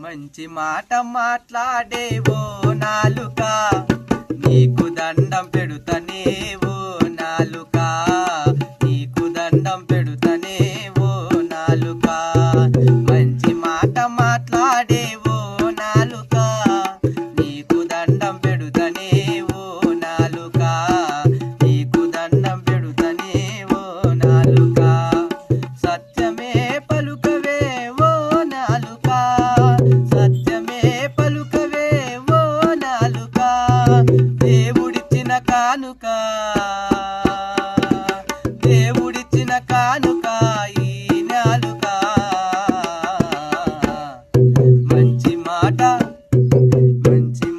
మంచి మాట మాట్లాడేవో నాలుక, నీకు దండం పెడుతనేవో నాలుక, నీకు దండం పెడుతనేవో నాలుక. మంచి మాట మాట్లాడేవో నాలుక, నీకు దండం పెడుతనేవో నాలుక, నీకు దండం పెడుతనేవో నాలుక. సత్యమే పలుకవే ఓ నాలుక, సత్యమే పలుకవే ఓ నాలుక, దేవుడిచ్చిన కానుక, దేవుడిచ్చిన కానుక ఈ నాలుక. మంచి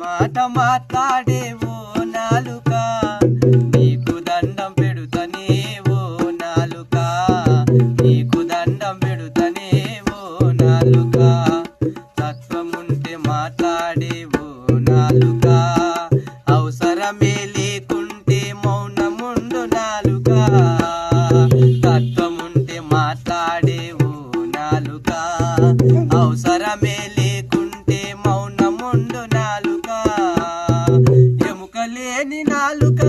మాట మాట్లాడేవో నాలుక, నీకు దండం పెడుతనేవో నాలుక, నీకు దండం పెడుతనేవో నాలుక. తత్వముంటే మాట్లాడేవో నాలుక, అవసరమే లేకుంటే మౌనముండు నాలుక. తత్వముంటే మాట్లాడేవో నాలుక, అవసరమే లేకుంటే మౌనముండు నాలుక. ఎముకలేని నాలుక,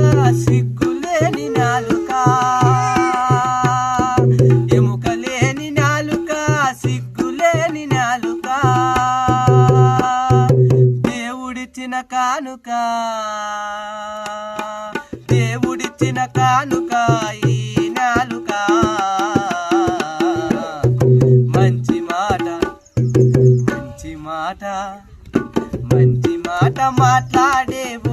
సిగ్గులేని నాలుక, ఎముకలేని నాలుక, సిగ్గులేని నాలుక. దేవుడిచ్చిన కానుక, దేవుడిచ్చిన కానుక ఈ నాలుక. మంచి మాట మాట్లాడేవో